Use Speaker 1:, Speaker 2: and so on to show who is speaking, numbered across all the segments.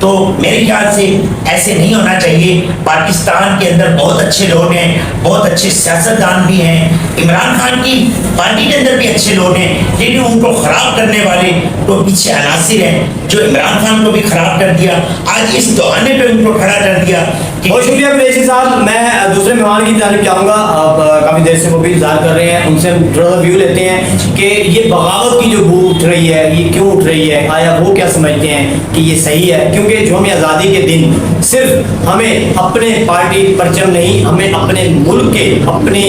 Speaker 1: تو میرے خیال سے ایسے نہیں ہونا چاہیے. پاکستان کے اندر بہت اچھے لوگ ہیں, بہت اچھے سیاستدان بھی ہیں, عمران خان کی پارٹی کے اندر بھی اچھے لوگ ہیں, لیکن ان کو خراب کرنے والے تو پیچھے عناصر ہیں جو عمران خان کو بھی خراب کر دیا, آج اس دہانے پہ ان کو کھڑا کر دیا.
Speaker 2: بہت شکریہ قریشی صاحب. میں دوسرے مہمان کی جانب جاؤں گا. آپ کافی دیر سے وہ بھی انتظار کر رہے ہیں, ان سے تھوڑا سا ویو لیتے ہیں کہ یہ بغاوت کی جو بو اٹھ رہی ہے یہ کیوں اٹھ رہی ہے, آیا وہ کیا سمجھتے ہیں کہ یہ صحیح ہے؟ کیونکہ جو ہمیں آزادی کے دن صرف ہمیں اپنے پارٹی پرچم نہیں, ہمیں اپنے ملک کے, اپنی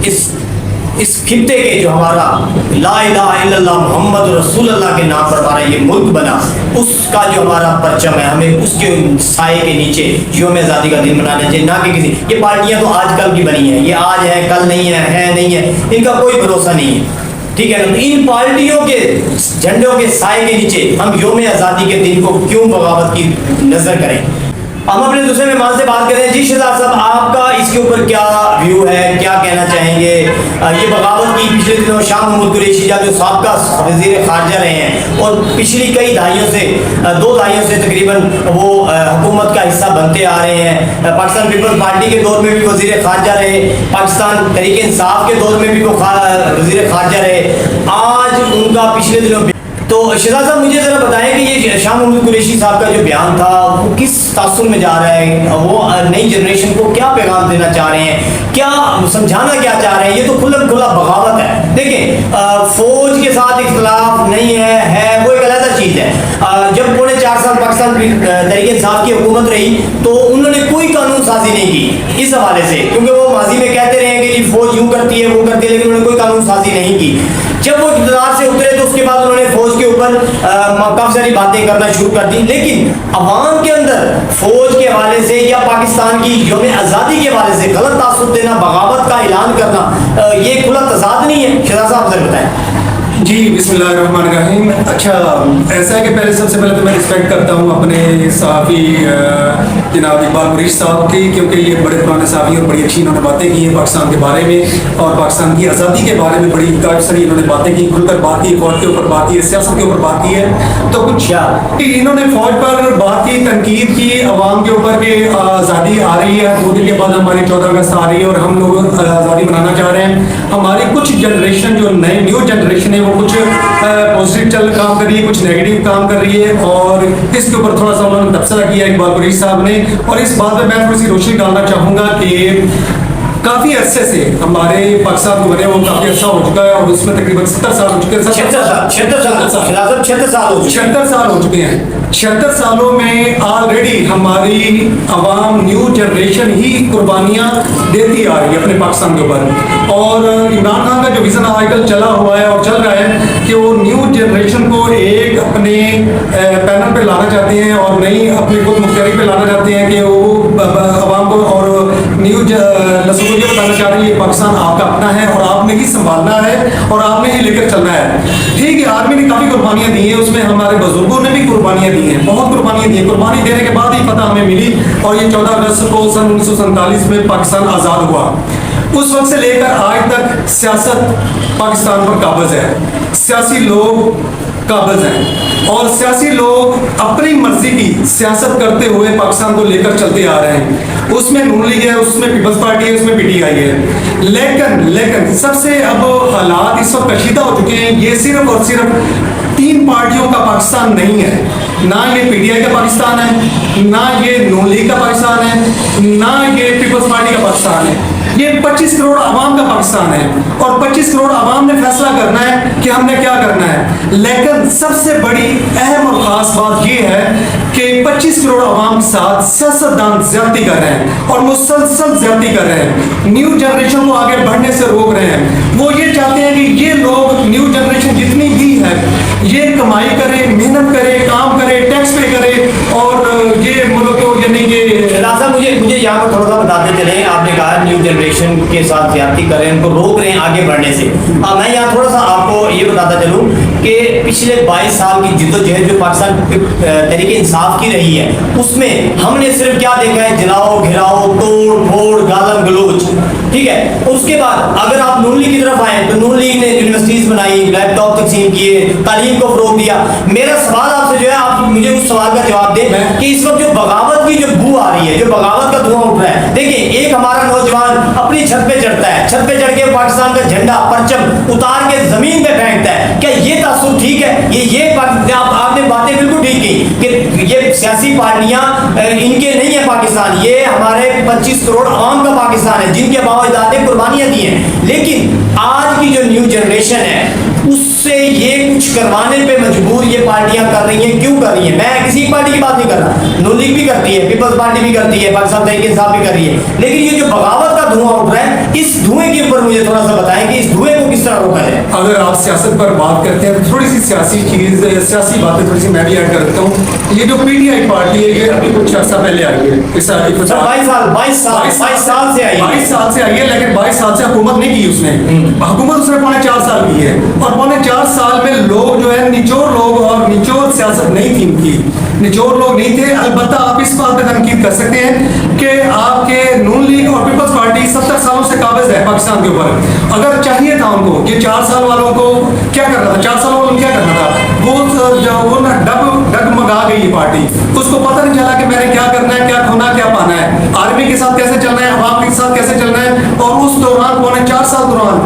Speaker 2: اس خطے کے جو ہمارا لا الہ الا اللہ محمد رسول اللہ کے نام پر ہمارا یہ ملک بنا, اس کا جو ہمارا پرچم ہے, ہمیں اس کے سائے کے نیچے یوم آزادی کا دن منانا چاہیے, نہ کہ کسی. یہ پارٹیاں تو آج کل کی بنی ہیں, یہ آج ہے کل نہیں ہے نہیں ہے, ان کا کوئی بھروسہ نہیں ہے. ٹھیک ہے نا, ان پارٹیوں کے جھنڈوں کے سائے کے نیچے ہم یوم آزادی کے دن کو کیوں بغاوت کی نظر کریں؟ ہم اپنے دوسرے مہمان سے بات کریں. جی شہزاد صاحب, آپ کا اس کے اوپر کیا ویو ہے, کیا کہنا چاہیں گے؟ یہ بغاوت کی پچھلے دنوں شاہ محمود قریشی جو سابقہ وزیر خارجہ رہے ہیں اور پچھلی کئی دہائیوں سے 2 دہائیوں سے تقریباً وہ حکومت کا حصہ بنتے آ رہے ہیں. پاکستان پیپلز پارٹی کے دور میں بھی وزیر خارجہ رہے, پاکستان تحریک انصاف کے دور میں بھی وہ وزیر خارجہ رہے, آج ان کا پچھلے دنوں. تو شہزاد صاحب مجھے ذرا بتائیں کہ یہ شاہ محمود قریشی صاحب کا جو بیان تھا وہ کس تاثر میں جا رہا ہے, وہ نئی جنریشن کو کیا پیغام دینا چاہ رہے ہیں, کیا سمجھانا کیا چاہ رہے ہیں؟ یہ تو کھلا بغاوت ہے. دیکھیں, فوج کے ساتھ اختلاف نہیں ہے وہ ایک علیحدہ چیز ہے. جب 4.5 سال پاکستان تحریک انصاف کی حکومت رہی تو انہوں نے کوئی قانون سازی نہیں کی اس حوالے سے, کیونکہ وہ ماضی میں کہتے رہے کہ جی فوج یوں کرتی ہے وہ کرتی ہے, لیکن انہوں نے کوئی قانون سازی نہیں کی. جب وہ اقتدار سے اترے تو اس کے بعد انہوں نے فوج کے اوپر کافی ساری باتیں کرنا شروع کر دی, لیکن عوام کے اندر فوج کے حوالے سے یا پاکستان کی یوم آزادی کے حوالے سے غلط تاثر دینا, بغاوت کا اعلان کرنا, یہ کھلا تضاد نہیں ہے؟ شہزاد صاحب ذرا بتائیں.
Speaker 3: جی بسم اللہ الرحمن الرحیم. اچھا, ایسا ہے کہ پہلے سب سے پہلے تو میں رسپیکٹ کرتا ہوں اپنے صحافی جناب اقبال قریشی صاحب کی, کیونکہ یہ بڑے پرانے صحافی اور بڑی اچھی انہوں نے باتیں کی ہیں پاکستان کے بارے میں اور پاکستان کی آزادی کے بارے میں بڑی کافی ساری انہوں نے باتیں کی, کھل کر بات کی, فوج کے اوپر بات کی, سیاست کے اوپر بات کی ہے. تو کچھ انہوں نے فوج پر بات کی, تنقید کی عوام کے اوپر کہ آزادی آ رہی ہے, 2 دن کے بعد ہماری 14 اگست آ رہی ہے اور ہم لوگ آزادی منانا چاہ رہے ہیں. ہماری کچھ جنریشن جو نیو جنریشن ہے وہ کچھ پازیٹیو چل کام کر رہی ہے, کچھ نیگیٹو کام کر رہی ہے, اور اس کے اوپر تھوڑا سا انہوں نے تبصرہ کیا اقبال قریشی صاحب نے. اور اس بات میں تھوڑی سی روشنی ڈالنا چاہوں گا کہ کافی عرصے سے ہمارے پاکستان کو بنے وہ کافی عرصہ ہو چکا ہے اور اس میں تقریباً 70 سال ہو چکے ہیں. 76 سال ہو چکے ہیں. 76 سالوں میں آلریڈی ہماری عوام نیو جنریشن ہی قربانیاں دیتی آ رہی ہے اپنے پاکستان کے اوپر. اور عمران خان کا جو ویژن آج کل چلا ہوا ہے اور چل رہا ہے کہ وہ نیو جنریشن کو ایک اپنے پینل پہ لانا چاہتے ہیں اور نئی اپنی خود مختاری پہ لانا چاہتے ہیں کہ وہ عوام کو اور نیو نسل کو یہ بتانا چاہ رہی ہے پاکستان آپ کا اپنا ہے اور آپ نے ہی سنبھالنا ہے اور آپ نے ہی لے کر چلنا ہے. ٹھیک ہے, آرمی نے کافی قربانیاں دی ہیں, اس میں ہمارے بزرگوں نے بھی قربانیاں دی ہیں, بہت قربانیاں دی ہیں. قربانی دینے کے بعد ہی فتح ہمیں ملی اور یہ 14 اگست کو سن 1947 میں پاکستان آزاد ہوا. اس وقت سے لے کر آج تک سیاست پاکستان پر قابض ہے, سیاسی لوگ قابض ہیں اور سیاسی لوگ اپنی مرضی کی سیاست کرتے ہوئے پاکستان کو لے کر چلتے آ رہے ہیں. اس میں نون لیگ ہے, اس میں پیپلز پارٹی ہے, اس میں پی ٹی آئی ہے. لیکن سب سے اب حالات اس وقت کشیدہ ہو چکے ہیں. یہ صرف اور صرف 3 پارٹیوں کا پاکستان نہیں ہے, نہ یہ پی ٹی آئی کا پاکستان ہے, نہ یہ نون لیگ کا پاکستان ہے, نہ یہ پیپلز پارٹی کا پاکستان ہے. یہ 25 کروڑ عوام کا پاکستان ہے اور 25 کروڑ عوام نے فیصلہ کرنا ہے کہ ہم نے کیا کرنا ہے. لیکن سب سے بڑی اہم اور خاص بات یہ ہے کہ 25 کروڑ عوام کے ساتھ سیاستدان زیادتی کر رہے ہیں اور مسلسل زیادتی کر رہے ہیں, نیو جنریشن کو آگے بڑھنے سے روک رہے ہیں. وہ یہ چاہتے ہیں کہ یہ لوگ نیو جنریشن جتنی بھی ہے یہ کمائی کرے, محنت کرے, کام کرے, ٹیکس پے کرے اور یہ ملک کو یعنی کہ
Speaker 2: مجھے یہاں پر تھوڑا سا بتاتے چلیں. آپ نے کہا نیو جنریشن کے ساتھ زیادتی کر رہے ہیں, ان کو روک رہے ہیں آگے بڑھنے سے. میں یہاں تھوڑا سا آپ کو یہ بتاتا چلوں کہ پچھلے 22 سال کی جدوجہد جو پاکستان تحریک انصاف کی رہی ہے اس میں ہم نے صرف کیا دیکھا ہے, جلاؤ گھراؤ, توڑ پھوڑ, گالم گلوچ. ٹھیک ہے. اس کے بعد اگر آپ نون لیگ کی طرف آئیں تو نون لیگ نے یونیورسٹیز بنائی, لیپ ٹاپ تقسیم کیے, تعلیم کو فروغ دیا. میرا سوال آپ سے جو ہے, آپ مجھے اس سوال کا جواب دیں کہ اس وقت جو بغاوت کی جو بو آ رہی ہے, جو بغاوت کا دھواں اٹھ رہا ہے, دیکھیں ایک ہمارا نوجوان اپنی چھت پہ چڑھتا ہے, چھت پہ چڑھ کے پاکستان کا جھنڈا پرچم اتار کے زمین پہ پھینکتا ہے, کیا یہ تاثر ٹھیک ہے؟ یہ آپ نے باتیں بالکل ٹھیک کی کہ یہ سیاسی پارٹیاں ان کے نہیں ہے پاکستان, یہ ہمارے 25 کروڑ عوام کا پاکستان ہے جن کے باو اجداد نے قربانیاں دی ہیں. لیکن آج کی جو نیو جنریشن ہے اس سے یہ کچھ کروانے پہ مجبور یہ پارٹیاں کر رہی ہیں. کیوں کر رہی ہیں؟ میں کسی پارٹی کی بات نہیں کر رہا, نون لیگ بھی کرتی ہے, پیپلز پارٹی بھی کرتی ہے, پاکستان تحریک انصاف بھی کر رہی ہے, لیکن یہ جو بغاوت کا دھواں اٹھ رہا ہے, اس دھوئیں کے اوپر مجھے تھوڑا سا بتائیں کہ اس دھوئیں کو کس طرح روکا جائے.
Speaker 3: اگر آپ سیاست پر بات کرتے ہیں تو تھوڑی سی سیاسی باتیں تھوڑی سی میں بھی ایڈ کرتا ہوں. یہ جو پی ٹی آئی پارٹی ہے یہ ابھی کچھ عرصہ پہلے آئی ہے, 22 سال سے آئی ہے, لیکن 22 سال سے حکومت نہیں کی اس نے. حکومت اس نے 4.5 سال کی ہے, اور 4.5 سال میں لوگ جو ہے نچوڑ لوگ, اور نچوڑ سیاست نہیں تھی ان کی, نچوڑ لوگ نہیں تھے. البتہ آپ اس بات پہ تنقید کر سکتے ہیں کہ آپ کے نون لیگ اور پیپلز پارٹی 70 سالوں سے قابض ہے پاکستان کے اوپر. اگر چاہیے تھا ان کو, یہ 4 سال والوں کو کیا کرنا تھا, 4 سال والوں کیا کرنا تھا, وہ ڈگمگا گئی یہ پارٹی. اس کو پتہ نہیں چلا کہ میں نے کیا کرنا ہے, کیا کھونا, کیا پانا ہے, آرمی کے ساتھ کیسے چلنا ہے, عوام کے ساتھ کیسے چلنا ہے. اور اس دوران 4.5 سال دوران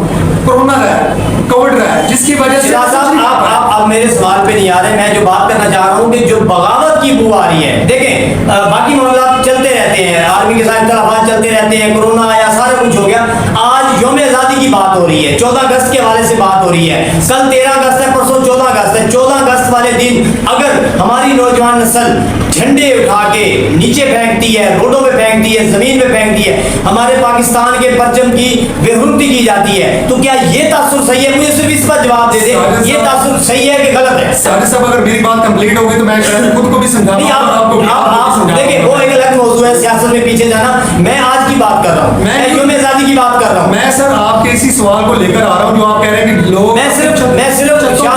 Speaker 3: کورونا رہا ہے, کووڈ رہا ہے, جس کی وجہ سے
Speaker 2: آپ میرے سوال پہ نہیں آ رہے. میں جو بات کرنا چاہ رہا ہوں کہ جو بغاوت کی بو آ رہی ہے, دیکھیں باقی معاملات چلتے رہتے ہیں, آرمی کے ساتھ اختلافات چلتے رہتے ہیں, کورونا آیا, سارا کچھ ہو گیا. آج یوم آزادی کی بات ہو رہی ہے, 14 اگست کے حوالے سے بات ہو رہی ہے. کل 13 اگست ہے, پرسوں 14 اگست ہے. 14 اگست والے دن اگر ہماری نوجوان نسل جھنڈے اٹھا کے نیچے پھینکتی ہے, روڈوں پہ پھینکتی ہے, زمین پہ پھینکتی ہے, ہمارے پاکستان کے پرچم کی بے حرمتی کی جاتی ہے, تو کیا یہ تاثر صحیح ہے؟ مجھے صرف اس پر جواب دے دیں, یہ تاثر صحیح ہے کہ غلط ہے؟
Speaker 3: سارے صاحب اگر میری بات کمپلیٹ ہوگی تو میں خود کو بھی سمجھاؤں.
Speaker 2: دیکھیں وہ ایک الگ موضوع ہے, سیاست میں پیچھے جانا. میں آج کی بات کر رہا ہوں, میں یوم آزادی کی بات کر رہا ہوں.
Speaker 3: میں سر آپ کے اسی سوال کو لے کر آ رہا ہوں جو آپ کہہ رہے ہیں کہ لوگ,
Speaker 2: میں صرف شاہ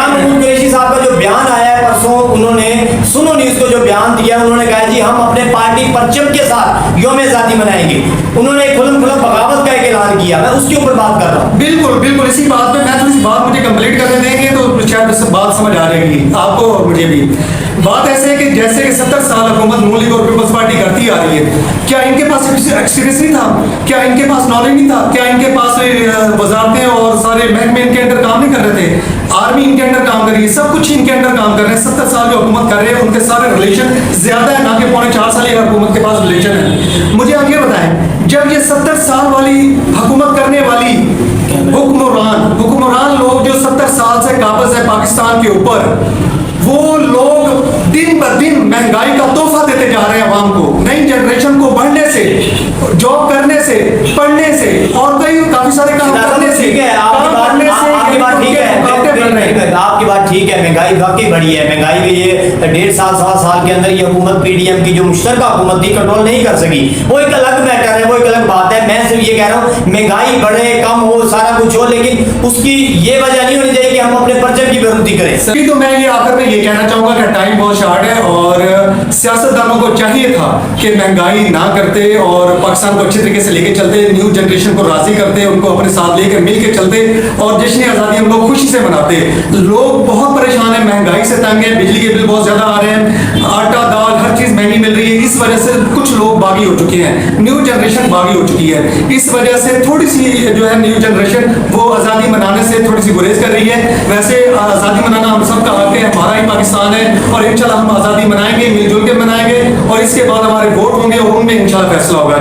Speaker 2: محمود قریشی صاحب کا جو بیان آیا ہے پرسوں, انہوں نے سنو نیوز کو جو بیان دیا, انہوں نے کہا جی ہم اپنے پارٹی پرچم کے ساتھ یوم آزادی منائیں گے. انہوں نے کھلم کھلا بغاوت کا ایک اعلان کیا. میں اس کے اوپر بات کر رہا ہوں.
Speaker 3: بالکل بالکل اسی بات پہ میں تھوڑی سی بات مجھے کمپلیٹ کرنے دیں گے تو شاید بات سمجھ آ جائے گی آپ کو اور مجھے بھی. بات ایسے ہے کہ جیسے کہ 70 سال حکومت نون لیگ اور پیپلز پارٹی کرتی آ رہی ہے, کیا ان کے پاس ایکسپیرینس نہیں تھا, کیا ان کے پاس نالج نہیں تھا, کیا ان کے پاس وزارتیں اور سارے محکمے ان کے اندر کام نہیں کر رہے تھے, آرمی ان کے اندر کام کر رہی ہے, سب کچھ ان کے اندر کام کر رہے ہیں. 70 سال جو حکومت کر رہے ہیں ان کے سارے ریلیشن زیادہ ہے نہ کہ 4.5 سال یہ حکومت کے پاس ریلیشن ہے. مجھے آپ یہ بتائیں, جب یہ 70 سال والی حکومت کرنے والی حکمران لوگ جو 70 سال سے قابض ہے پاکستان کے اوپر, وہ لوگ دن بہ دن مہنگائی کا تحفہ دیتے جا رہے ہیں عوام کو, نئی جنریشن کو بڑھنے سے, جاب کرنے سے, پڑھنے سے, اور کافی سارے کام کرنے سے.
Speaker 2: آپ کی بات ٹھیک ہے, مہنگائی واقعی بڑھی ہے. مہنگائی میں یہ 1.5 سال 1.25 سال کے اندر یہ حکومت پی ڈی ایم کی جو مشترکہ حکومت تھی کنٹرول نہیں کر سکی. وہ ایک الگ میٹر ہے, وہ ایک الگ بات ہے. میں صرف یہ کہہ رہا ہوں مہنگائی بڑھے, کم ہو, سارا کچھ ہو, لیکن اس کی یہ وجہ نہیں ہونی چاہیے کہ ہم اپنے پرچم کی بے حرمتی کریں.
Speaker 3: تو میں یہ آخر میں یہ کہنا چاہوں گا کہ ٹائم بہت شارٹ ہے, اور سیاستدانوں کو چاہیے تھا کہ مہنگائی نہ کرتے اور پاکستان کو اچھے طریقے سے لے کے چلتے, نیو جنریشن کو راضی کرتے, ان کو اپنے ساتھ لے کے مل کے چلتے, اور جشن آزادی ہم لوگ خوشی سے مناتے. لوگ بہت پریشان ہیں, مہنگائی سے تنگ ہیں, بجلی کے بل بہت زیادہ آ رہے ہیں, آٹا دال ہر چیز مہنگی مل رہی ہے. اس وجہ سے کچھ لوگ باغی ہو چکے ہیں, نیو جنریشن باغی ہو چکی ہے. اس وجہ سے تھوڑی سی جو ہے نیو جنریشن وہ آزادی منانے سے تھوڑی سی گریز کر رہی ہے. ویسے آزادی منانا ہم سب کا حق ہے, ہمارا ہی پاکستان ہے, اور انشاءاللہ ہم آزادی منائیں گے, مل جل کے منائیں گے, اور اس کے بعد ہمارے ووٹ ہوں گے اور ان میں انشاءاللہ فیصلہ ہوگا.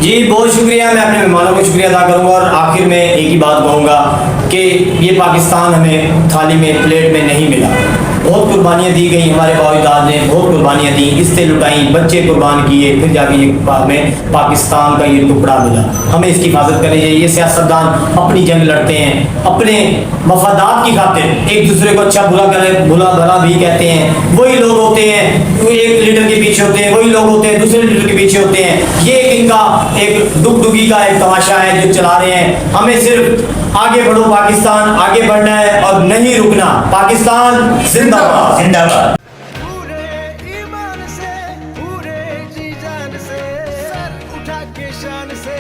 Speaker 2: جی بہت شکریہ. میں اپنے مہمانوں کو شکریہ ادا کروں گا, اور آخر میں ایک ہی بات کہوں گا کہ یہ پاکستان ہمیں تھالی میں, پلیٹ میں نہیں ملا. بہت قربانیاں دی گئی, ہمارے باو اجداد نے بہت قربانیاں دیں, عزتیں لٹائیں, بچے قربان کیے, پھر جا کے ہمیں پاکستان کا یہ ٹکڑا ملا. ہمیں اس کی حفاظت کرنی چاہیے. یہ سیاستدان اپنی جنگ لڑتے ہیں, اپنے مفادات کی خاطر ایک دوسرے کو اچھا بھلا بھلا بھی کہتے ہیں. وہی لوگ ہوتے ہیں ایک لیڈر کے پیچھے ہوتے ہیں, وہی لوگ ہوتے ہیں دوسرے لیڈر کے پیچھے ہوتے ہیں. یہ ان کا ایک ڈگی کا ایک تماشا ہے جو چلا رہے ہیں. ہمیں صرف آگے بڑھو پاکستان, آگے بڑھنا ہے اور نہیں رکنا. پاکستان زندہ باد,
Speaker 1: زندہ باد.
Speaker 4: پورے ایمان سے, پورے جی جان سے, سر اٹھا کے شان سے